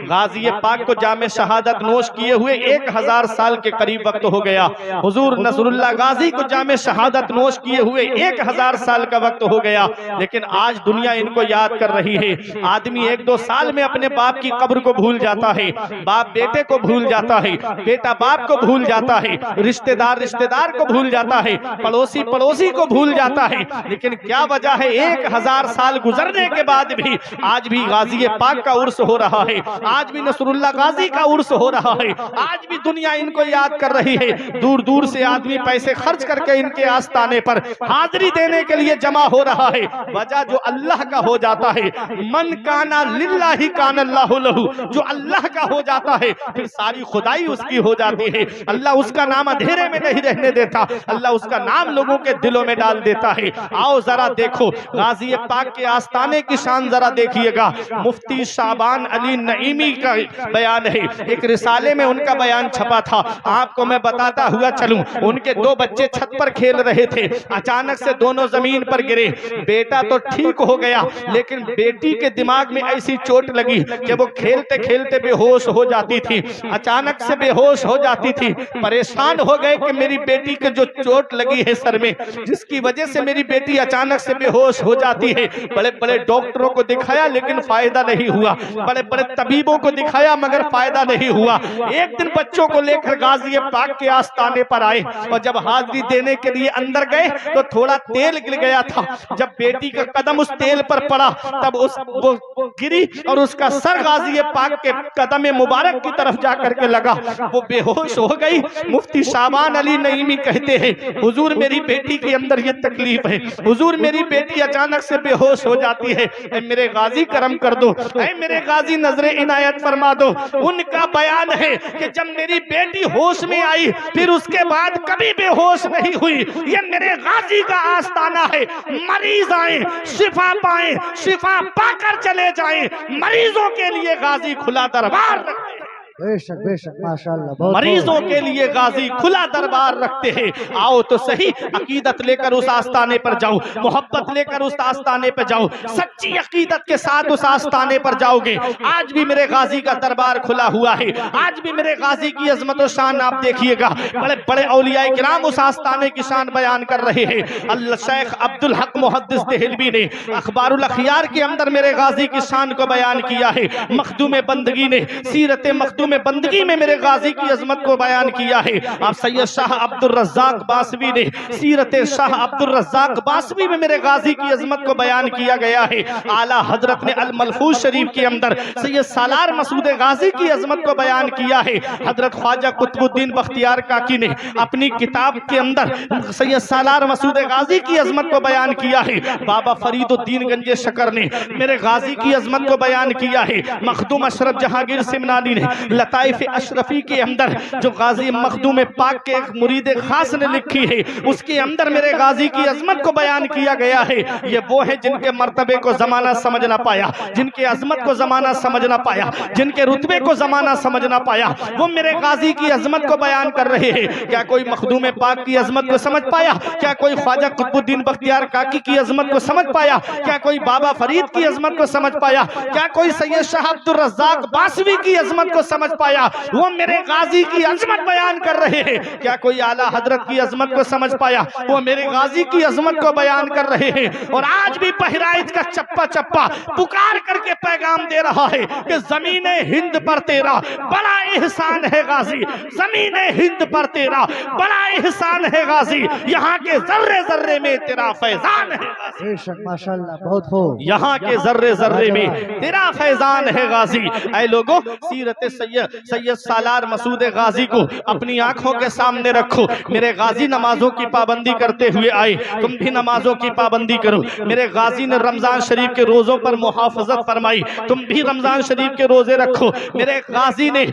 गाजी पाक को जामे शहादत नोश किए हुए 1000 साल के करीब वक्त हो गया। हुजूर नसरुल्लाह गाजी को जामे शहादत नोश किए हुए 1000 साल का वक्त हो गया, लेकिन आज दुनिया इनको याद कर रही है। आदमी 1-2 साल में अपने बाप की कब्र को भूल जाता है, बाप बेटे को भूल जाता है, बेटा बाप को भूल जाता है, रिश्तेदार रिश्तेदार को भूल जाता है, पड़ोसी पड़ोसी को भूल जाता है। लेकिन क्या वजह है, 1000 साल गुजरने के बाद भी आज भी गाजी पाक का उर्स हो रहा है, आज भी नसरुल्लाह गाजी का उर्स हो रहा है, आज भी दुनिया इनको याद कर रही है। दूर दूर से आदमी पैसे खर्च करके इनके आस्ताने पर हाजिरी देने के लिए जमा हो रहा है। वजह जो अल्लाह का हो जाता है, मन काना लिल्लाहि काना अल्लाहु लहू, जो अल्लाह का हो जाता है फिर सारी खुदाई उसकी हो जाती है। अल्लाह उसका नाम अंधेरे में नहीं रहने देता, अल्लाह उसका नाम लोगों के दिलों में डाल देता है। आओ जरा देखो गाजी पाक के आस्ताने की शान जरा देखिएगा। मुफ्ती शाबान अली नईमी का बयान है, एक रिसाले में उनका बयान छपा था, आपको मैं बताता हुआ चलूं। उनके 2 बच्चे छत पर खेल रहे थे, अचानक से दोनों जमीन पर गिरे। बेटा तो ठीक हो गया, लेकिन बेटी के दिमाग में ऐसी चोट लगी कि वो खेलते खेलते बेहोश हो जाती थी, अचानक से बेहोश हो जाती थी। परेशान हो गए कि मेरी बेटी के जो चोट लगी है सर में, जिसकी वजह से मेरी बेटी अचानक से बेहोश हो जाती है। बड़े बड़े डॉक्टरों को दिखाया लेकिन फायदा नहीं हुआ, बड़े बड़े तबीबों को दिखाया मगर फायदा नहीं हुआ। एक दिन बच्चों को लेकर गाजी पाक के आस्ताने पर आए और जब हाजिरी देने के लिए अंदर गए तो थोड़ा तेल गिर गया था। जब बेटी का कदम उस तेल पर पड़ा तब वो गिरी और उसका सर गाजी पाक के कदम मुबारक की तरफ जाकर के लगा, वो बेहोश हो गई। मुफ्ती शाबान अली नईमी कहते हैं, हुजूर मेरी बेटी के अंदर ये तकलीफ है, हुजूर मेरी बेटी अचानक से बेहोश हो जाती है, ऐ मेरे गाजी करम कर दो, ऐ मेरे गाजी नजरे इनायत फरमा दो। उनका बयान है कि जब मेरी बेटी होश में आई फिर उसके बाद कभी बेहोश नहीं हुई। ये मेरे गाजी का आस्ताना है, मरीज आए शिफा पाए, शिफा पाकर चले जाएं, मरीजों के लिए गाजी खुला दरबार रखे। बेशक बेशक माशाअल्लाह, मरीजों के लिए गाजी खुला दरबार रखते हैं। आओ तो सही, अकीदत लेकर उस आस्ताने पर जाओ, मोहब्बत लेकर उस आस्ताने पर जाओ, सच्ची अकीदत के साथ उस आस्ताने पर जाओगे। आज भी मेरे गाजी का दरबार खुला हुआ है, आज भी मेरे गाजी की अजमत और शान आप देखिएगा। बड़े बड़े औलिया किराम उस आस्ताने की शान बयान कर रहे हैं। अल्लाह शेख अब्दुल हक मुहद्दिस देहलवी ने अखबारुल अखियार के अंदर मेरे गाजी की शान को बयान किया है। मखदूम बंदगी ने सीरत मखदूम में बंदगी में मेरे गाजी की अजमत को बयान किया है। आप सैयद शाह अब्दुल रज़्ज़ाक़ बासवी ने सीरत शाह अब्दुल रज़्ज़ाक़ बासवी में मेरे गाजी की अजमत को बयान किया गया है। आला हजरत ने अल मलफूज शरीफ के अंदर सैयद सालार मसूद गाजी की अजमत को बयान किया है। हजरत ख्वाजा कुतुबुद्दीन बख्तियार काकी ने अपनी किताब के अंदर सैयद सालार मसूद गाजी की अजमत को बयान किया है। बाबा फरीदुद्दीन गंजे शकर ने मेरे गाजी की अजमत को बयान किया है। मखदूम अशरफ जहांगीर सिमनानी ने लताइफ अशरफी के अंदर जो गाजी मखदूम पाक के एक मुरीद खास ने लिखी है, उसके अंदर मेरे गाजी की अजमत को बयान किया गया है। ये वो है जिनके मर्तबे को जमाना समझ ना पाया, जिनके अजमत को जमाना समझ ना पाया, जिनके रुतबे को जमाना समझ ना पाया, वो मेरे गाजी की अजमत को बयान कर रहे हैं। क्या कोई मखदूम पाक की अजमत को समझ पाया? क्या कोई ख्वाजा कुतुबुद्दीन बख्तियार काकी की अजमत को समझ पाया? क्या कोई बाबा फरीद की अजमत को समझ पाया? क्या कोई सैयद शाह अब्दुल रज़्ज़ाक़ बासवी की अजमत को समझ पाया? वो मेरे गाजी की अजमत बयान कर रहे हैं। क्या कोई आला हजरत की अजमत को समझ पाया? वो मेरे गाजी की अजमत को बयान कर रहे हैं। और आज भी बहराइच का चप्पा चप्पा पुकार करके पैगाम दे रहा है कि जमीने हिंद पर तेरा बड़ा एहसान है गाजी, जमीने हिंद पर तेरा बड़ा एहसान है गाजी, यहाँ के जर्रे जर्रे में तेरा फैजान है गाजी। बेशक माशाअल्लाह, बहुत हो। यहाँ के जर्रे जर्रे में तेरा फैजान है गाजी। ऐ लोगों, सीरत सैयद सालार मसूद गाजी को अपनी आंखों के सामने रखो। मेरे गाजी नमाजों की पाबंदी करते हुए आए, तुम भी नमाजों की पाबंदी करो। मेरे गाजी ने रमजान शरीफ के रोजों पर मुहाफजत फरमाई, तुम भी रमजान शरीफ के रोजे रखो। मेरे गाजी ने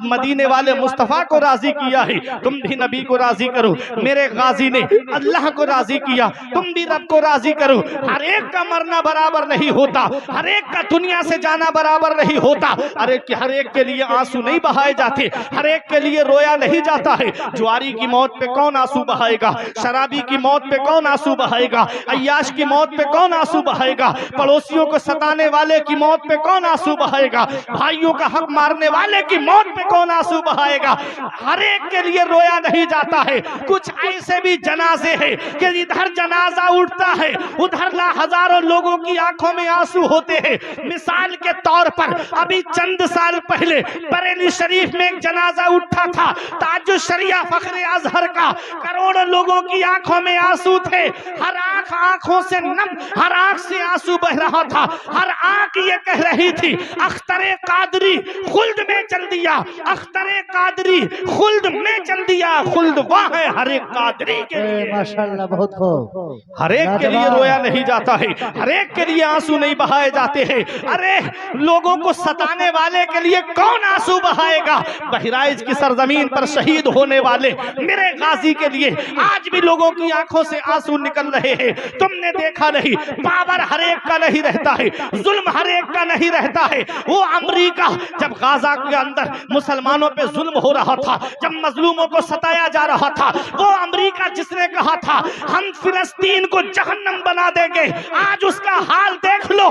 मदीने वाले मुस्तफा को राजी किया है, तुम भी नबी को राजी करो। मेरे गाजी ने अल्लाह को राजी किया, तुम भी रब को राजी करो। हर एक का मरना बराबर नहीं होता, हर एक का दुनिया से जाना बराबर नहीं होता। अरे हर एक के लिए लिए आंसू नहीं बहाए जाते, हर एक के लिए रोया नहीं जाता है। जुआरी की मौत पे कौन आंसू बहाएगा, शराबी की मौत पे कौन आंसू बहाएगा, अय्याश की मौत पे कौन आंसू बहाएगा, पड़ोसियों को सताने वाले की मौत पे कौन आंसू बहाएगा, भाइयों का हक मारने वाले की मौत पे कौन आंसू बहाएगा। हर एक के लिए रोया नहीं जाता है। कुछ ऐसे भी जनाजे हैं कि इधर जनाजा उठता है उधर हजारों लोगों की आंखों में आंसू होते हैं। मिसाल के तौर पर अभी चंद साल पहले बरेली शरीफ में एक जनाजा उठा था, ताजुल शरिया फखरे अजहर का, करोड़ों लोगों की आंखों में आंसू थे। हर आंख आंखों से नम, हर आंख से आंसू बह रहा था, हर आंख ये कह रही थी अख्तरे कादरी खुल्द में चल दिया, अख्तरे कादरी खुल्द में चल दिया, खुल्द वहाँ है हर एक कादरी के लिए। माशाल्लाह बहुत खूब। हर एक के लिए रोया नहीं जाता है, हर एक के लिए आंसू नहीं बहाए जाते हैं। अरे लोगों को सताने वाले के लिए कौन आंसू बहाएगा। बहराइच की सरजमीन पर शहीद होने वाले मेरे गाजी के लिए आज भी लोगों की आंखों से आंसू निकल रहे हैं। तुमने देखा नहीं, पावर हर एक का नहीं रहता है, जुल्म हर एक का नहीं रहता है। वो अमेरिका जब गाजा के अंदर मुसलमानों पे जुल्म हो रहा था, जब मजलूमों को सताया जा रहा था, वो अमेरिका जिसने कहा था हम फिलिस्तीन को जहन्नम बना देंगे, आज उसका हाल देख लो।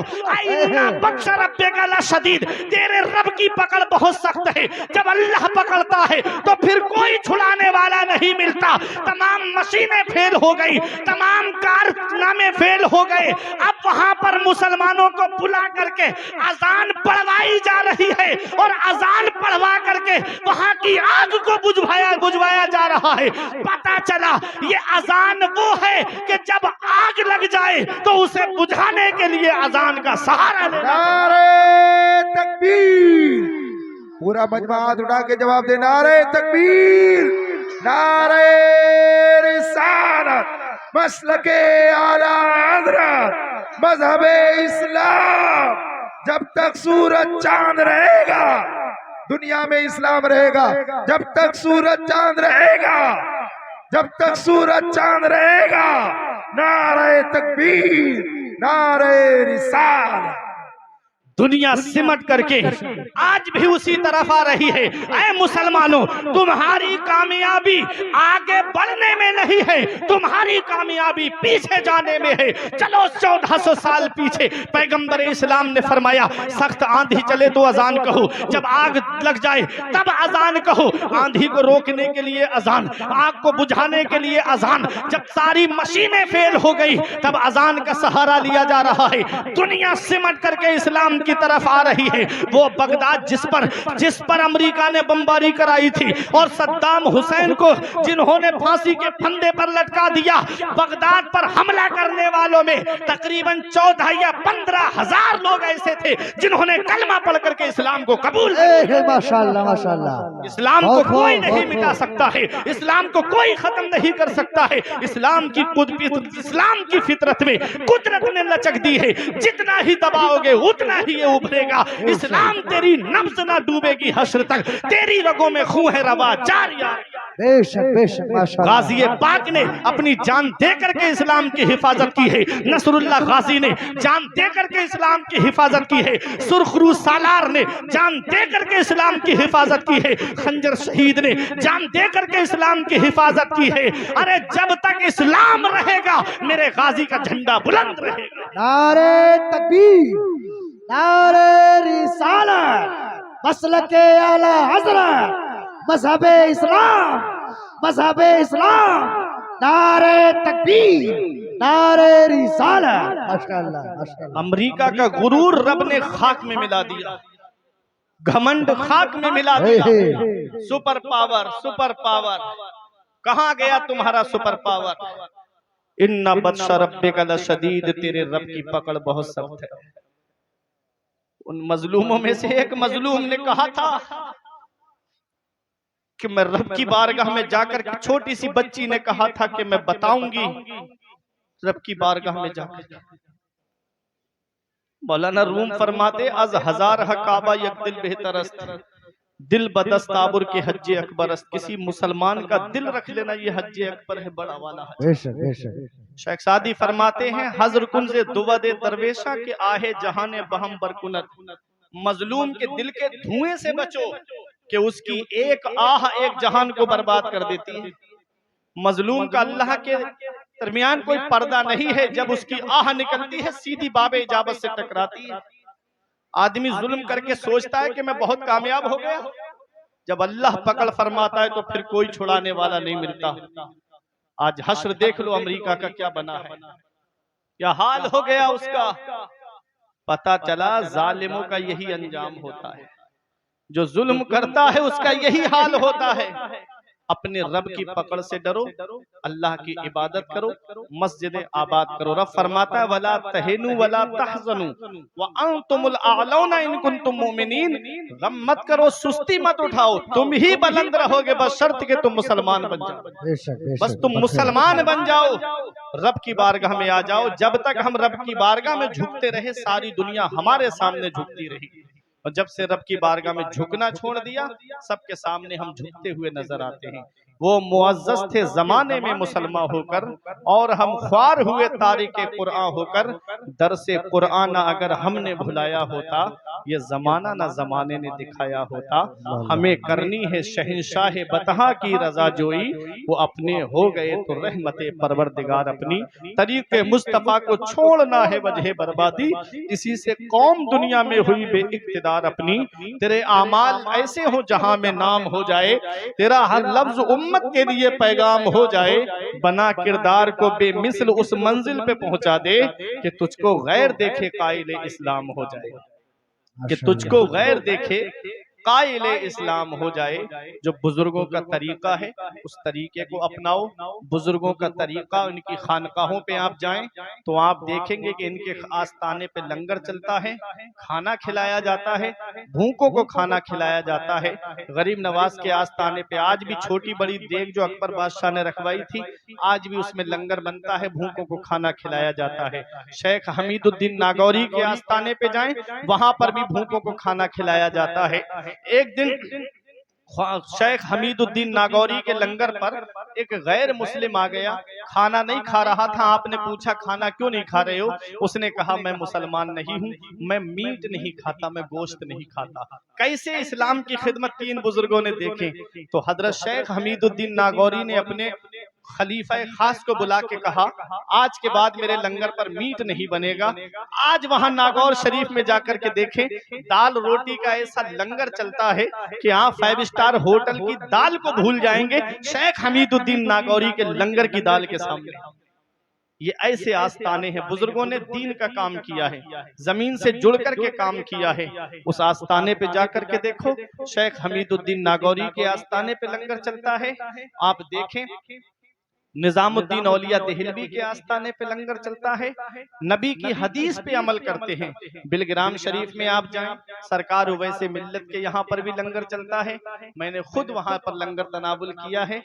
शदीद, तेरे रब की पकड़ बहुत सख्त है। जब अल्लाह पकड़ता है तो फिर कोई छुड़ाने वाला नहीं मिलता। तमाम मशीनें फेल हो गई, तमाम कारनामे फेल हो गए। अब वहां पर मुसलमानों को बुला करके अजान पढ़वाई जा रही है और अजान पढ़वा करके वहां की आग को बुझवाया जा रहा है। पता चला ये अजान वो है कि जब आग लग जाए तो उसे बुझाने के लिए अजान का सहारा लेना। नारे तकबीर, पूरा मजमा हाथ उठा के जवाब दे। नारे तकबीर, नारे रिसालत, मसलके आला हज़रत, मज़हबे इस्लाम। जब तक सूरज चांद रहेगा दुनिया में इस्लाम रहेगा। जब तक सूरज चांद रहेगा, जब तक सूरज चांद रहेगा, नारे तकबीर, नारे रिसालत। दुनिया सिमट करके आज भी उसी तरफ आ रही है। ऐ मुसलमानों, तुम्हारी कामयाबी आगे बढ़ने में नहीं है, तुम्हारी कामयाबी पीछे जाने में है। चलो 1400 साल पीछे पैगंबर इस्लाम ने फरमाया सख्त आंधी चले तो अजान कहो, जब आग लग जाए तब अजान कहो। आंधी को रोकने के लिए अजान, आग को बुझाने के लिए अजान। जब सारी मशीनें फेल हो गई तब अजान का सहारा लिया जा रहा है। दुनिया सिमट करके इस्लाम की तरफ आ रही है। वो बगदाद जिस पर अमेरिका ने बमबारी कराई थी और सद्दाम हुसैन को जिन्होंने फांसी के फंदे पर लटका दिया, बगदाद पर हमला करने वालों में तकरीबन 14 या 15 हजार लोग ऐसे थे जिन्होंने कलमा पढ़ करके इस्लाम को कबूल किया। माशाल्लाह माशाल्लाह। इस्लाम को कोई नहीं मिटा सकता है, इस्लाम को कोई खत्म नहीं कर सकता है। इस्लाम की फितरत में कुदरत ने लचक दी है, जितना ही दबाओगे उतना ही ये उभरेगा। इस्लाम तेरी नब्ज ना डूबेगी हश्र तक, तेरी रगों में खून है रवा जारिया। बेशक बेशक माशाल्लाह। गाजी पाक ने अपनी जान दे करके इस्लाम की हिफाजत की है। नसरुल्लाह गाजी ने जान दे करके इस्लाम की हिफाजत की है। सुरखरू सालार ने जान दे करके इस्लाम की हिफाजत की है। खंजर शहीद ने जान दे करके इस्लाम की हिफाजत की है। अरे जब तक इस्लाम रहेगा मेरे गाजी का झंडा बुलंद रहेगा। नारे तकबीर, नारे रिसालत, मसलके आला हज़रत, मज़हबे इस्लाम, मज़हबे इस्लाम। नारे तकबीर, नारे रिसालत। माशाल्लाह माशाल्लाह। अमेरिका का गुरूर रब ने खाक में मिला दिया, घमंड खाक में मिला दिया। सुपर पावर, सुपर पावर, कहां गया तुम्हारा सुपर पावर। इन्ना बत्शा रब्बिका लशदीद, तेरे रब की पकड़ बहुत सख्त है। उन मजलूमों में से एक मजलूम ने कहा था कि मैं रब की बारगाह में जाकर, छोटी सी बच्ची ने कहा था कि मैं बताऊंगी रब की बारगाह में जाकर। मौलाना रूम फरमाते अज हजार काबा यक दिल बेहतरस्त, दिल बदस्ताबुर के हज्जे अकबर अस्त। किसी मुसलमान का दिल रख लेना ये हज्जे अकबर है, बड़ा वाला है। बेशक बेशक। शेख सादी फरमाते हैं हजर कुंजे दुवदे दरवेशा के आहे जहाने बहम बरकुनत, मजलूम के दिल के धुएं से बचो कि उसकी एक आह एक जहान को बर्बाद कर देती है। मजलूम का अल्लाह के दरमियान कोई पर्दा नहीं है, जब उसकी आह निकलती है सीधी बाबे इजाबत से टकराती है। आदमी जुल्म करके सोचता है कि मैं बहुत कामयाब हो गया, जब अल्लाह पकड़ फरमाता है तो फिर कोई छुड़ाने वाला नहीं मिलता। आज हश्र देख लो अमेरिका का क्या बना है, क्या हाल हो गया उसका। पता चला जालिमों का यही अंजाम होता है, जो जुल्म करता है उसका यही हाल होता है। अपने रब की पकड़ से डरो, अल्लाह की इबादत करो, मस्जिदें आबाद करो। रब फरमाता है वला तहिनु वला तहज़नु व अंतुमुल अअलौना इन कुंतुम मुमिनीन। गम मत करो, सुस्ती मत उठाओ, तुम ही बुलंद रहोगे बस शर्त के तुम मुसलमान बन जाओ। बेशक बेशक बस तुम मुसलमान बन जाओ, रब की बारगाह में आ जाओ। जब तक हम रब की बारगाह में झुकते रहे सारी दुनिया हमारे सामने झुकती रही, और जब से रब की बारगाह में झुकना छोड़ दिया सबके सामने हम झुकते हुए नजर आते हैं। वो मुअज़्ज़ज़ थे जमाने में मुसलमान होकर, और हम ख्वार हुए तारिके कुरान होकर। दर से कुरान अगर हमने भुलाया होता, ये जमाना ना जमाने ने दिखाया होता। हमें करनी है शहंशाह बतहा की रजा जोई, वो अपने हो गए तो रहमते परवरदिगार अपनी। तरीके मुस्तफा को छोड़ना है वजह बर्बादी, इसी से कौम दुनिया में हुई बेइख्तिदार अपनी। तेरे आमाल ऐसे हो जहां में नाम हो जाए, तेरा हर लफ्ज उम्मत के लिए पैगाम हो जाए। बना किरदार को बेमिसल उस मंजिल पे पहुंचा दे कि तुझको गैर देखे काइल इस्लाम हो जाए, कि तुझको गैर देखे काइल इस्लाम हो जाए। जो बुजुर्गों का तरीका है उस तरीके को अपनाओ। बुजुर्गों का तरीका, उनकी खानकाहों पे आप जाएं तो आप देखेंगे कि इनके आस्थाने पे लंगर चलता है, खाना खिलाया जाता है, भूखों को खाना खिलाया जाता है। गरीब नवाज के आस्थाने पे आज भी छोटी बड़ी देग जो अकबर बादशाह ने रखवाई थी, आज भी उसमें लंगर बनता है, भूखों को खाना खिलाया जाता है। शेख हमीदुद्दीन नागौरी के आस्थाने पे जाएं, वहां पर भी भूखों को खाना खिलाया जाता है। एक दिन शेख हमीदुद्दीन नागौरी के लंगर पर एक गैर मुस्लिम आ गया, खाना नहीं खा रहा था। आपने पूछा खाना क्यों नहीं खा रहे हो? उसने कहा मैं मुसलमान नहीं हूँ, मैं मीट नहीं खाता, मैं गोश्त नहीं खाता। कैसे इस्लाम की खिदमत की इन बुजुर्गों ने देखे। तो हजरत शेख हमीदुद्दीन नागौरी ने अपने खलीफा खास को बुला के कहा आज के बाद मेरे लंगर पर मीट नहीं बनेगा। आज वहां नागौर शरीफ में जाकर के देखें, दाल रोटी का ऐसा लंगर चलता है कि आप 5 स्टार होटल की दाल को भूल जाएंगे शेख हमीदुद्दीन नागौरी के लंगर की दाल के सामने। ये ऐसे आस्थाने हैं, बुजुर्गों ने दीन का काम किया है, जमीन से जुड़ करके काम किया है। उस आस्थाने पे जाकर के देखो, शेख हमीदुद्दीन नागौरी के आस्थाने पे लंगर चलता है। आप देखें निजामुद्दीन औलिया देहलवी के आस्थाने पे लंगर चलता है। नबी की हदीस पे अमल करते हैं। बिलग्राम शरीफ में आप जाएं, सरकार उवैसे मिल्लत के यहाँ पर भी लंगर चलता है। मैंने खुद वहां पर लंगर तनावुल किया है।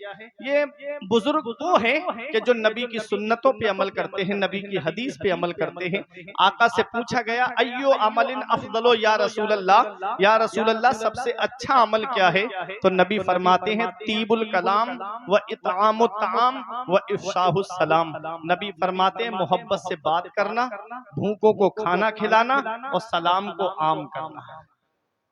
ये बुजुर्ग वो हैं कि जो नबी की सुन्नतों पे अमल करते हैं, नबी की हदीस पे अमल करते हैं। आका से पूछा गया अय्यो अमलिन अफदलो या रसूल अल्लाह, या रसूल अल्लाह सबसे अच्छा अमल क्या है? तो नबी फरमाते हैं तीबुल कलाम व इतआमुत ताम व इफ्शाहुस सलाम। नबी फरमाते हैं मोहब्बत से बात करना, भूखों को खाना खिलाना और सलाम को आम करना।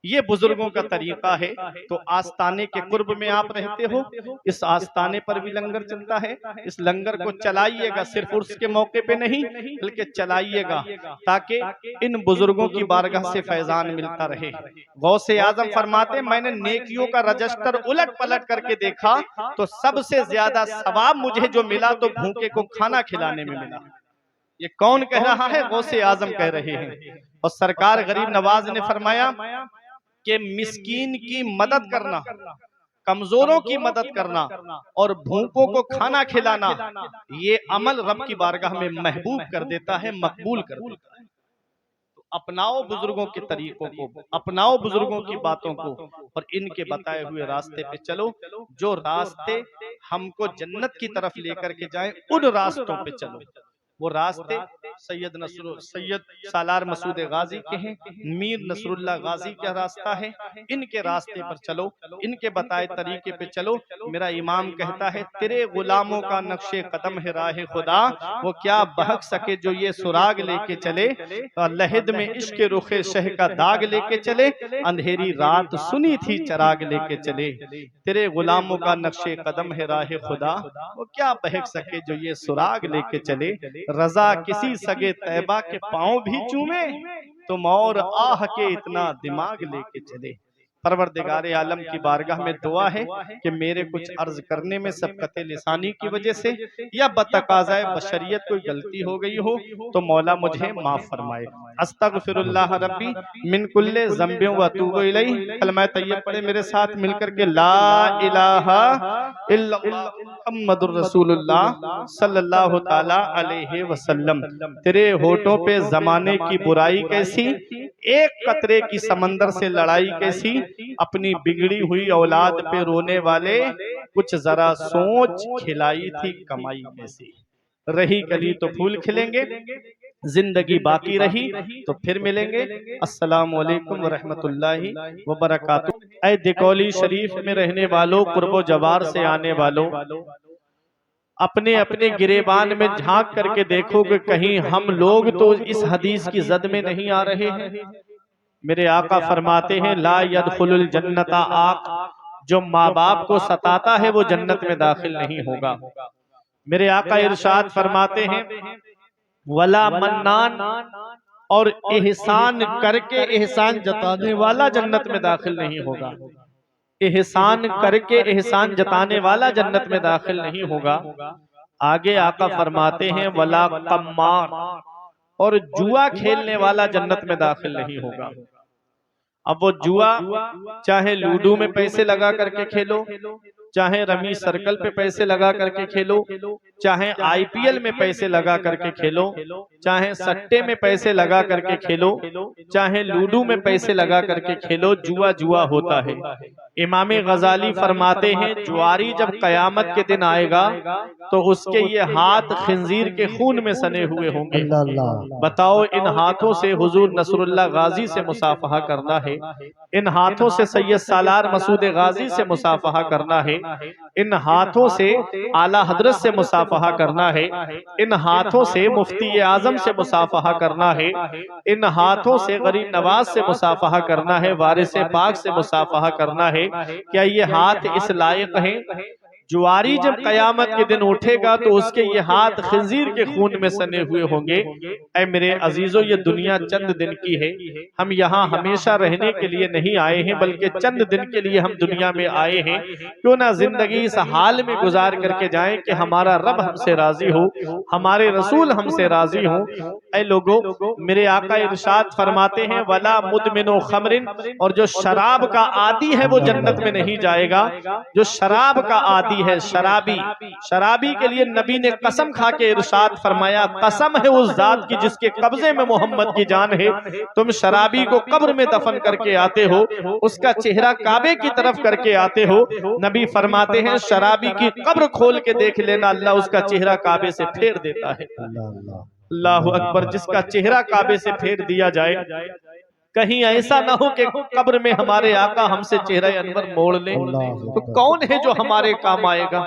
ये बुजुर्गों का तरीका है। तो आस्थाने के कुर्ब में आप रहते हो, इस आस्थाने पर भी लंगर चलता है। इस लंगर को चलाइएगा, सिर्फ उर्स के मौके पे नहीं बल्कि चलाइएगा, ताकि इन बुजुर्गों की बारगाह से फैजान मिलता रहे। गौसे आजम फरमाते मैंने नेकियों का रजिस्टर उलट पलट करके देखा तो सबसे ज्यादा सवाब मुझे जो मिला तो भूखे को खाना खिलाने में मिला। ये कौन कह रहा है? गौसे आजम कह रहे हैं। और सरकार गरीब नवाज ने फरमाया कि मिस्कीन की मदद करना, कमजोरों की मदद करना और भूखों को खाना खिलाना, ये अमल रब की बारगाह में महबूब कर देता है, मकबूल कर देता है। तो अपनाओ बुजुर्गों के तरीकों को, अपनाओ बुजुर्गों की बातों को और इनके बताए हुए रास्ते पे चलो। जो रास्ते हमको जन्नत की तरफ लेकर के जाएं, उन रास्तों पे चलो। वो रास्ते सैयद सालार मसूद गाजी के हैं, मीर नसरुल्लाह गाजी का रास्ता है। इनके रास्ते पर चलो, इनके बताए तरीके पे चलो। मेरा इमाम कहता है तेरे गुलामों का नक्शे कदम है राह खुदा, वो क्या बहक सके जो ये सुराग लेके चले। लहद में इश्क रुखे शह का दाग लेके चले, अंधेरी रात सुनी थी चराग लेके चले। तेरे गुलामों का नक्शे कदम है राह खुदा, वो क्या बहक सके जो ये सुराग लेके चले। रजा किसी सगे तैबा के पांव भी चूमे, तुम और आह के इतना दिमाग लेके चले। परवरदिगार आलम की बारगाह में दुआ है कि मेरे कुछ अर्ज करने में सबकत लिसानी की वजह से या बतकाज़ाए बशरियत कोई गलती हो गई हो तो मौला मुझे माफ फरमाए। अस्तगफिरुल्लाह रब्बी मिन कुल्ले ज़ंबिन व अतूबु इलैहि। कलमा तय्यब पढ़े मेरे साथ मिलकर के ला इलाहा इल्लल्लाह मुहम्मदुर रसूलुल्लाह सल्लल्लाहु ताला अलैहि वसल्लम। तेरे होठों पे जमाने की बुराई कैसी, एक कतरे की समंदर से लड़ाई कैसी, अपनी बिगड़ी हुई औलाद पे रोने वाले कुछ जरा सोच, खिलाई थी कमाई कैसी। रही कली तो फूल खिलेंगे, जिंदगी बाकी रही तो फिर मिलेंगे। अस्सलामु अलैकुम व रहमतुल्लाहि व बरकातुहू। ऐ दिकौली शरीफ में रहने वालों, कुर्बो जवार से आने वालों, अपने अपने गिरेबान में झांक करके देखो कि कहीं हम लोग तो इस हदीस की जद में नहीं आ रहे हैं। मेरे आका फरमाते हैं ला यदखुलुल जन्नता आक, जो माँ बाप को सताता है वो जन्नत में दाखिल नहीं होगा। मेरे आका इरशाद फरमाते हैं वला मन्नान, और एहसान करके एहसान जताने वाला जन्नत में दाखिल नहीं होगा। एहसान करके एहसान जताने वाला जन्नत में दाखिल नहीं होगा। आगे आका फरमाते हैं वला कम्मार, और जुआ खेलने वाला जन्नत में दाखिल नहीं होगा। अब वो जुआ चाहे लूडो में पैसे लगा करके खेलो, चाहे रमी सर्कल पे पैसे लगा करके खेलो, चाहे आईपीएल में पैसे लगा करके खेलो, चाहे सट्टे में पैसे लगा करके खेलो, चाहे लूडो में पैसे लगा करके खेलो, जुआ जुआ होता है। इमाम गजाली फरमाते हैं जुआरी जब कयामत के दिन आएगा तो उसके ये हाथ खिंजीर के खून में सने हुए होंगे। बताओ इन हाथों से हुजूर नसरुल्लाह गाजी से मुसाफहा करना है, इन हाथों से सैयद सालार मसूद गाजी से मुसाफहा करना है, इन हाथों से आला हजरत से मुसाफहा करना है, इन हाथों से मुफ्ती आजम से मुसाफहा करना है, इन हाथों से गरीब नवाज से मुसाफहा करना है, वारिस पाक से मुसाफहा करना है। क्या ये हाथ इस लायक हैं? जुआरी जब कयामत के दिन उठेगा तो उसके ये हाथ खंजीर के खून में सने हुए होंगे। ऐ मेरे अजीजों, ये दुनिया चंद दिन की है, हम यहाँ हमेशा रहने के लिए नहीं आए हैं, बल्कि चंद दिन के लिए हम दुनिया में आए हैं। क्यों ना जिंदगी इस हाल में गुजार करके जाएं कि हमारा रब हमसे राजी हो, हमारे रसूल हमसे राजी हो। ऐ लोगों, मेरे आका इरशाद फरमाते हैं वला मुदमिनो खमरिन, और जो शराब का आदी है वो जन्नत में नहीं जाएगा। जो शराब का आदी है, शराबी, शराबी के लिए नबी ने कसम खा के इरशाद फरमाया कसम है उस जात की जिसके कब्जे में मोहम्मद की जान है, तुम शराबी को कब्र में दफन करके आते हो, उसका चेहरा काबे की तरफ करके आते हो। नबी फरमाते हैं शराबी की कब्र खोल के देख लेना, अल्लाह उसका चेहरा काबे से फेर देता है। अल्लाहु अकबर, जिसका चेहरा काबे से फेर दिया जाए, कहीं ऐसा ना हो कि कब्र में हमारे आका हमसे चेहरा अनवर मोड़ ले, तो कौन है जो हमारे काम आएगा?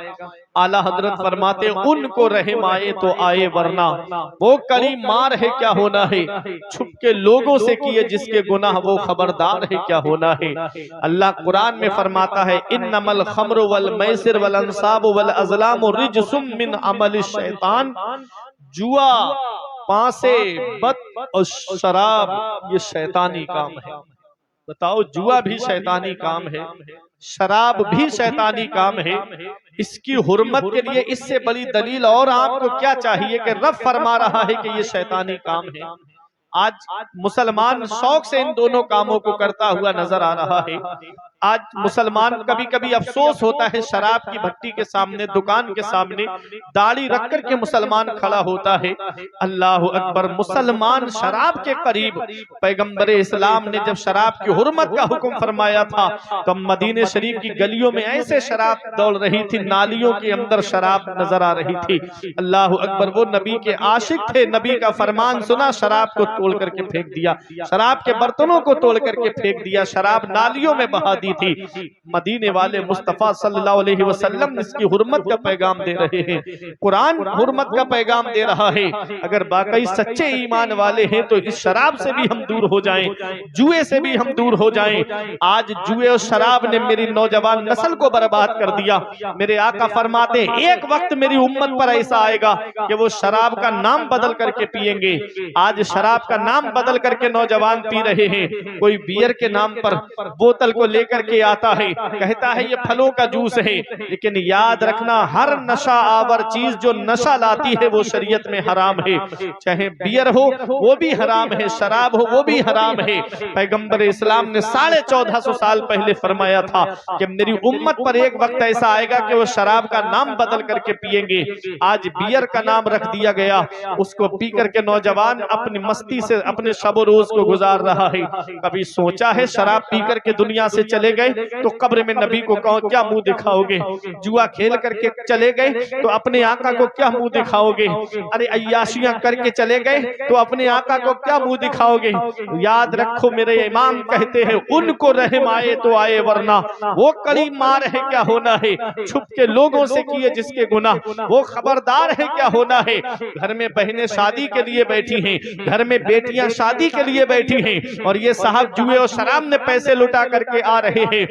आला हजरत फरमाते उनको रहम आए तो आए, वरना वो करीम मार है क्या होना है, छुप के लोगों से किए जिसके गुनाह वो खबरदार है क्या होना है। अल्लाह कुरान में फरमाता है इन्नमल खम्र वल मैसिर वल अंसाब वल अज़लाम रिजसुम मिन अमल शैतान, जुआ, पांसे, बत और शराब ये शैतानी काम है। बताओ, जुआ भी शैतानी काम है, शराब भी शैतानी काम है। इसकी हुर्मत के लिए इससे बड़ी दलील और आपको क्या चाहिए कि रब फरमा रहा है कि ये शैतानी काम है। आज मुसलमान शौक से इन दोनों कामों को करता हुआ नजर आ रहा है। आज मुसलमान कभी कभी अफसोस होता है, शराब की भट्टी के सामने, दुकान के सामने दाढ़ी रख कर के मुसलमान खड़ा होता है। अल्लाह अकबर, मुसलमान शराब के करीब। पैगंबर इस्लाम ने जब शराब की हुर्मत का हुक्म फरमाया था तो मदीने शरीफ की गलियों में ऐसे शराब दौड़ रही थी, नालियों के अंदर शराब नजर आ रही थी। अल्लाह अकबर, वो नबी के आशिक थे, नबी का फरमान सुना, शराब को तोड़ करके फेंक दिया, शराब के बर्तनों को तोड़ करके फेंक दिया, शराब नालियों में बहा दी थी। मदीने वाले मुस्तफा सल्लल्लाहु अलैहि वसल्लम इसकी हुर्मत का पैगाम दे रहे हैं, कुरान हुर्मत का पैगाम दे रहा है। अगर वाकई सच्चे ईमान वाले हैं तो इस शराब से भी हम दूर हो जाएं, जुए से भी हम दूर हो जाएं। आज जुए और शराब ने मेरी नौजवान नस्ल को बर्बाद कर दिया। मेरे आका फरमाते हैं, एक वक्त मेरी उम्मत पर ऐसा आएगा कि वो शराब का नाम बदल करके पिएंगे। आज शराब का नाम बदल करके नौजवान पी रहे हैं। कोई बियर के नाम पर बोतल को लेकर के आता है, कहता है ये फलों का जूस है, लेकिन याद रखना हर नशा आवर चीज जो नशा लाती है वो शरीयत में हराम है। चाहे बियर हो वो भी हराम है, शराब हो वो भी हराम है। पैगंबर इस्लाम ने 1450 साल पहले फरमाया था कि मेरी उम्मत पर एक वक्त ऐसा आएगा कि वो शराब का नाम बदल करके पिएंगे। आज बियर का नाम रख दिया गया, उसको पी करके नौजवान अपनी मस्ती से अपने शब रोज को गुजार रहा है। कभी सोचा है शराब पी करके दुनिया से चले गए तो कब्र में नबी को क्या मुंह दिखाओगे? जुआ खेल करके चले गए तो अपने आका को क्या मुंह दिखाओगे? अरे अय्याशियां करके चले गए तो अपने आका को क्या मुंह दिखाओगे? याद रखो, मेरे इमाम कहते हैं, उनको रहम आए तो आए, वरना वो कड़ी मार है क्या होना है। छुप के लोगों से किए जिसके गुनाह, वो खबरदार है क्या होना है। घर में बहनें शादी के लिए बैठी हैं, घर में बेटियां शादी के लिए बैठी हैं, और ये साहब जुए और शराब में पैसे लुटा करके आ रहे हैं।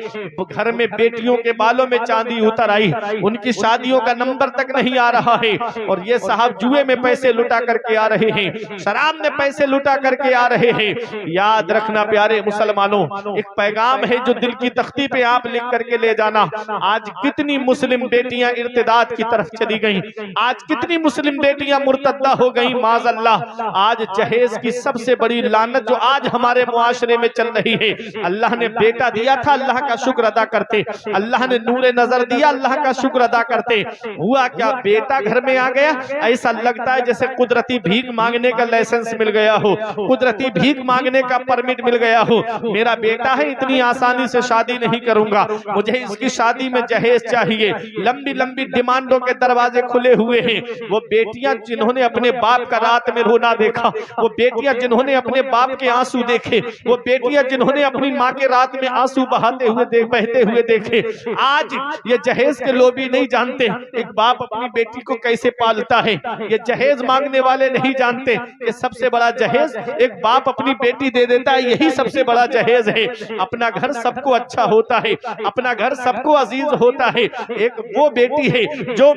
घर में बेटियों के बालों में चांदी उतर आई, उनकी शादियों का नंबर तक नहीं आ रहा है, और ये साहब जुए में पैसे लुटा करके आ रहे हैं, शराब में पैसे लुटा करके आ रहे हैं। याद रखना प्यारे मुसलमानों, एक पैगाम है जो दिल की तख्ती पे आप लिख करके ले जाना। आज कितनी मुस्लिम बेटियां इर्तिदाद की तरफ चली गईं, आज कितनी मुस्लिम बेटियां मुर्तद्दा हो गईं, माज़अल्लाह। आज जहेज की सबसे बड़ी लानत जो आज हमारे मुआशरे में चल रही है, अल्लाह ने बेटा दिया था, अल्लाह का शुक्र अदा करते, अल्लाह ने नूरे नजर दिया, अल्लाह का शुक्र अदा करते। हुआ क्या, बेटा घर में आ गया, ऐसा लगता है जैसे कुदरती भीख मांगने का लाइसेंस मिल गया हो, कुदरती भीख मांगने का परमिट मिल गया हो। मेरा बेटा है, इतनी आसानी से शादी नहीं करूंगा, मुझे इसकी शादी में जहेज चाहिए। लंबी लंबी डिमांडों के दरवाजे खुले हुए हैं। वो बेटियां जिन्होंने अपने बाप का रात में रोना देखा, वो बेटियां जिन्होंने अपने बाप के आंसू देखे, वो बेटियां जिन्होंने अपनी माँ के रात में आंसू बहाते हुए बहते हुए देखे, आज ये जहेज के लोग भी नहीं जानते एक बाप अपनी बेटी को कैसे पालता है। ये जहेज मांगने वाले नहीं जानते कि सबसे बड़ा जहेज एक बाप अपनी बेटी दे देता है, यही सबसे बड़ा जहेज है। अपना घर सबको अच्छा होता है, अपना घर सबको अजीज होता है। एक वो बेटी है जो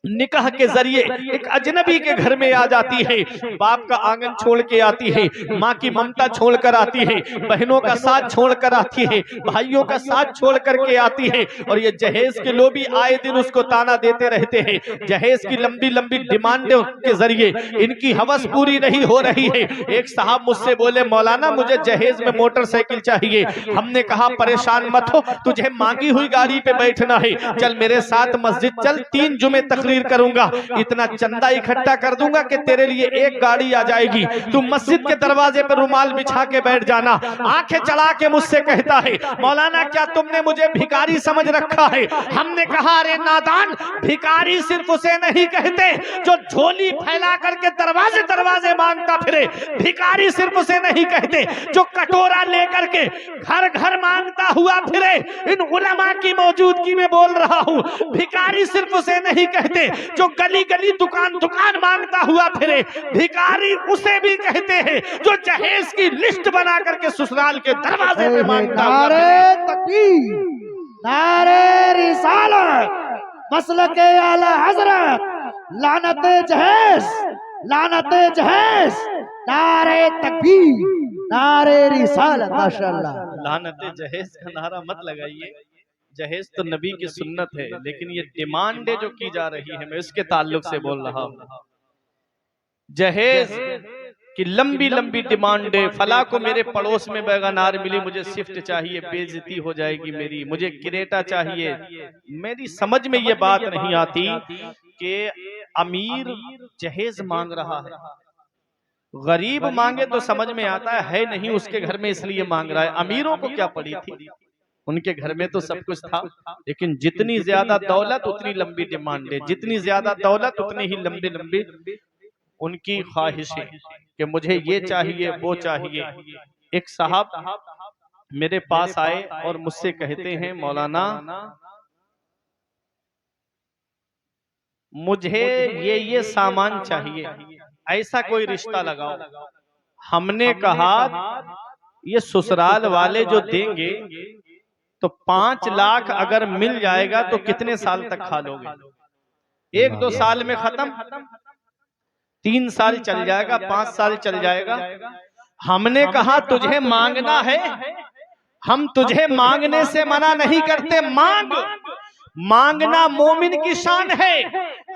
निकाह के जरिए एक अजनबी के घर में आ जाती है, बाप का आंगन छोड़ के आती है, माँ की ममता छोड़ कर आती है, बहनों का साथ छोड़ कर आती है, भाइयों का साथ छोड़ करके आती है। और ये जहेज के लोग भी आए दिन उसको ताना देते रहते हैं। जहेज की लंबी लंबी डिमांडों के जरिए इनकी हवस पूरी नहीं हो रही है। एक साहब मुझसे बोले, मौलाना मुझे जहेज में मोटरसाइकिल चाहिए। हमने कहा परेशान मत हो, तुझे मांगी हुई गाड़ी पे बैठना है, चल मेरे साथ मस्जिद चल, 3 जुमे तकरीर करूंगा, इतना चंदा इकट्ठा कर दूंगा कि तेरे लिए एक गाड़ी आ जाएगी, तू मस्जिद के दरवाजे पर रुमाल बिछा के बैठ जाना। आंखें चला के मुझसे कहता है, मौलाना क्या तुमने मुझे भिखारी समझ रखा है? हमने कहा, अरे नादान, भिखारी सिर्फ उसे नहीं कहते जो झोली फैला करके दरवाजे दरवाजे मांगता फिरे, भिखारी सिर्फ उसे नहीं कहते जो कटोरा लेकर के घर घर मांगता हुआ फिरे। इन उलमा की मौजूदगी में बोल रहा हूँ, भिखारी सिर्फ उसे नहीं कहते जो गली गली दुकान दुकान मांगता हुआ फिरे, भिखारी उसे भी कहते हैं जो जहेज की लिस्ट बना करके ससुराल के दरवाजे पे मांगता हुआ फिरे। नारे तकबीर, नारे रिसालत, मसलके आला हजरत, लानते जहेज, लानते जहेज, नारे तकबीर, नारे रिसालत। माशाअल्लाह। लानते जहेज का नारा मत लगाइए, जहेज तो नबी की सुन्नत है, लेकिन ये डिमांडें जो की जा रही है, मैं इसके ताल्लुक से बोल रहा हूँ। जहेज कि लंबी लंबी डिमांड है, फला को मेरे पड़ोस में वैगनार मिली, मुझे स्विफ्ट चाहिए, बेइज्जती हो जाएगी मेरी, मुझे क्रेटा चाहिए। मेरी समझ में ये बात नहीं आती कि अमीर जहेज मांग रहा है, गरीब मांगे तो समझ में आता है नहीं उसके घर में इसलिए मांग रहा है। अमीरों को क्या पड़ी थी, उनके घर में तो सब कुछ था, लेकिन जितनी ज्यादा दौलत उतनी लंबी डिमांड है, जितनी ज्यादा दौलत उतनी ही लंबी लंबी उनकी ख्वाहिशें कि मुझे ये चाहिए वो चाहिए। एक साहब मेरे पास आए और मुझसे कहते हैं, मौलाना मुझे ये सामान चाहिए, ऐसा कोई रिश्ता लगाओ। हमने कहा ये ससुराल वाले जो देंगे तो 5 लाख अगर मिल जाएगा तो कितने साल तक खा लोगे? 1-2 साल में खत्म, 3 साल चल जाएगा, 5 साल चल जाएगा। हमने कहा तुझे मांगना है, हम तुझे मांगने से मना नहीं करते, मांगना मोमिन की शान है,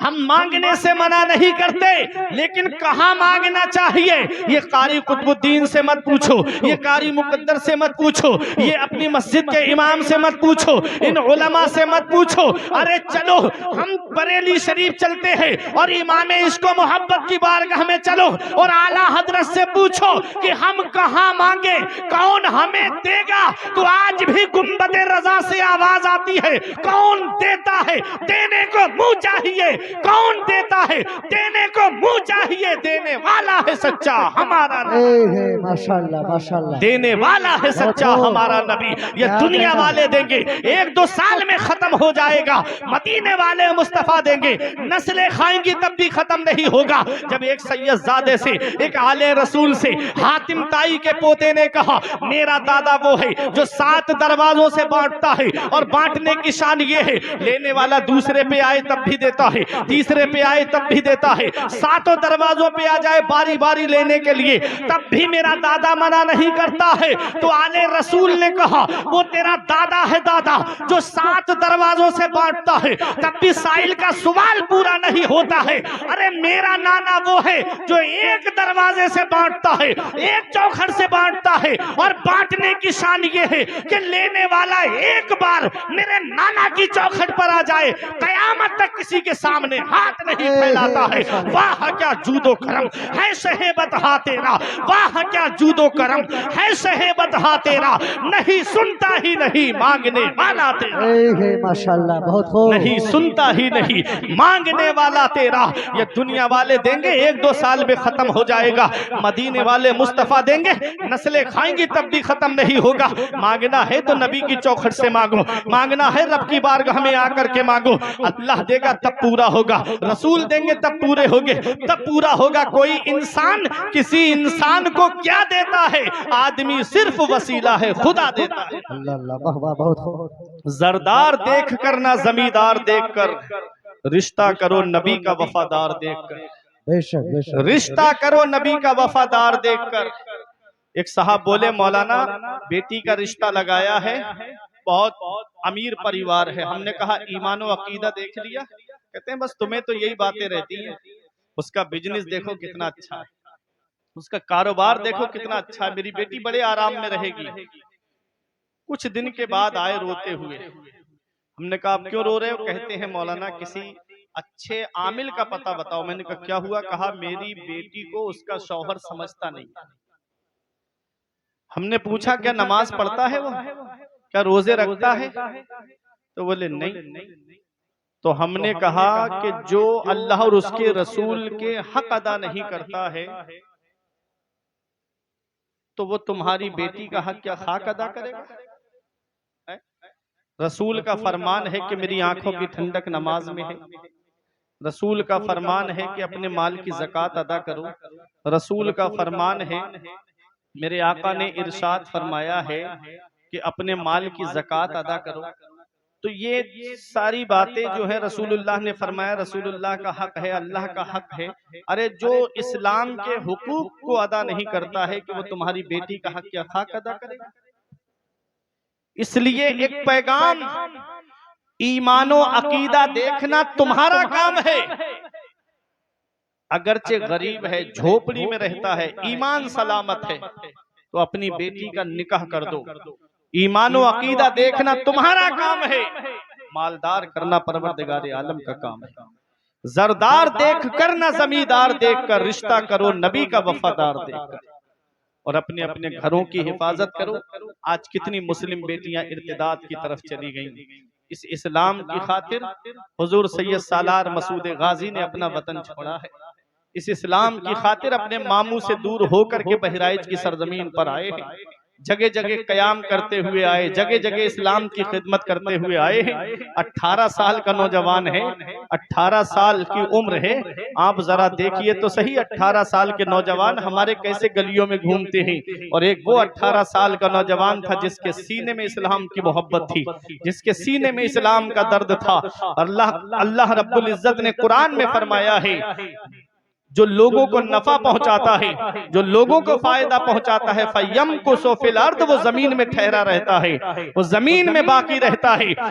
हम मांगने से मना नहीं करते, लेकिन कहाँ मांगना चाहिए ये कारी कुतुबुद्दीन से मत पूछो, ये कारी मुकद्दर से मत पूछो, ये अपनी मस्जिद के इमाम से मत पूछो, इन उलमा से मत पूछो। अरे चलो हम बरेली शरीफ चलते हैं और इमाम इसको मोहब्बत की बारगाह में चलो और आला हजरत से पूछो कि हम कहाँ मांगे, कौन हमें देगा। तो आज भी गुंबद रजा से आवाज आती है, कौन देता है, देने को मुंह चाहिए, कौन देता है, देने को मुंह चाहिए, देने वाला है सच्चा हमारा नबी, माशाल्लाह माशाल्लाह, देने वाला है सच्चा हमारा नबी। ये दुनिया वाले देंगे 1-2 साल में खत्म हो जाएगा, मदीने वाले मुस्तफा देंगे, नस्लें खाएंगी तब भी खत्म नहीं होगा। जब एक सैयदजादे से, एक आले रसूल से हातिम ताई के पोते ने कहा मेरा दादा वो है जो 7 दरवाजों से बांटता है, और बांटने की शान ये है लेने वाला दूसरे पे आए तब भी देता है, तीसरे पे आए तब भी देता है, 7 दरवाजों पे आ जाए बारी बारी लेने के लिए तब भी मेरा दादा मना नहीं करता है। तो आले रसूल ने कहा वो तेरा दादा है, दादा जो 7 दरवाजों से बांटता है तब भी साइल का सवाल पूरा नहीं होता है। अरे मेरा नाना वो है जो 1 दरवाजे से बांटता है, 1 चौखट से बांटता है, और बांटने की शान ये है कि लेने वाला एक बार मेरे नाना की चौखट पर आ जाए कयामत तक किसी के सामने हाथ नहीं फैलाता है। वाह क्या जूदो करम है शहेबत हा तेरा, वाह क्या जूदो करम है शहेबत हा तेरा, नहीं सुनता ही नहीं मांगने वाला तेरा, माशाल्लाह बहुत खूब, नहीं सुनता ही नहीं मांगने वाला तेरा। ये दुनिया वाले देंगे 1-2 साल में खत्म हो जाएगा, मदीने वाले मुस्तफा देंगे नस्लें खाएंगी तब भी खत्म नहीं होगा। मांगना है तो नबी की चौखट से मांगो, मांगना है रब की बारगाह में आकर के मांगो, अल्लाह देगा तब पूरा होगा, रसूल देंगे तब पूरे होंगे, तब पूरा होगा। कोई इंसान किसी इंसान को क्या देता है, आदमी सिर्फ वसीला है, खुदा देता है। अल्लाह बहुत खूब, जरदार देख कर ना जमींदार देख कर, रिश्ता करो नबी का वफादार देखकर, बेशक बेशक, रिश्ता करो नबी का वफादार देखकर। एक साहब बोले मौलाना बेटी का रिश्ता लगाया है, बहुत अमीर परिवार है। हमने कहा ईमान व अकीदा देख लिया? कहते हैं बस तुम्हें तो यही बातें रहती हैं, उसका बिजनेस देखो कितना अच्छा है, उसका कारोबार देखो कितना अच्छा है, मेरी बेटी बड़े आराम में रहेगी। कुछ दिन के बाद आए रोते हुए, हमने कहा आप क्यों रो रहे हो? कहते हैं मौलाना किसी अच्छे आमिल का पता बताओ। मैंने कहा क्या हुआ? कहा मेरी बेटी को उसका शौहर समझता नहीं। हमने पूछा क्या नमाज पढ़ता है वो, क्या रोजे रखता है? तो बोले नहीं। तो हमने कहा कि जो अल्लाह और उसके रसूल के हक अदा नहीं करता है तो वो तुम्हारी बेटी का हक क्या खाक अदा करेगा? रसूल का फरमान है कि मेरी आंखों की ठंडक नमाज में है, रसूल का फरमान है कि अपने माल की ज़कात अदा करो, रसूल का फरमान है, मेरे आका ने इरशाद फरमाया है कि अपने माल की ज़कात अदा करो। तो ये सारी बातें जो है रसूलुल्लाह ने फरमाया, रसूलुल्लाह का हक है, अल्लाह का हक है। अरे जो इस्लाम के हुकूक को अदा नहीं करता है कि वो तुम्हारी बेटी का हक क्या खाक अदा करेगा? इसलिए एक पैगाम, ईमानो अकीदा देखना तुम्हारा काम है, अगरचे गरीब है, झोपड़ी में रहता है, ईमान सलामत है, तो अपनी बेटी का निकाह कर दो। ईमान व अकीदा देखना तुम्हारा काम है, मालदार करना परवरदिगार आलम का काम है। जरदार देख कर ना जमींदार देख कर, रिश्ता करो नबी का वफादार देख कर, और अपने अपने घरों की हिफाजत करो। आज कितनी मुस्लिम बेटियां इर्तिदाद की तरफ चली गईं। इस इस्लाम की खातिर हुजूर सैयद सालार मसूद गाजी ने अपना वतन छोड़ा है। इस इस्लाम की खातिर अपने मामू से दूर होकर के बहराइच की सरजमीन पर आए हैं। जगह जगह कयाम करते हुए आए, जगह जगह इस्लाम की खिदमत करते हुए आए हैं। 18 साल का नौजवान है, 18 साल की उम्र है। आप जरा देखिए तो सही, 18 साल के नौजवान हमारे कैसे गलियों में घूमते हैं, और एक वो 18 साल का नौजवान था जिसके सीने में इस्लाम की मोहब्बत थी, जिसके सीने में इस्लाम का दर्द था। अल्लाह रब्बुल इज्जत ने कुरान में फरमाया है, जो लोगों को नफा पहुंचाता है, जो लोगों को फायदा पहुंचाता है, फयम को सोफिल अर्द, वो जमीन में ठहरा रहता है, वो जमीन में बाकी रहता है।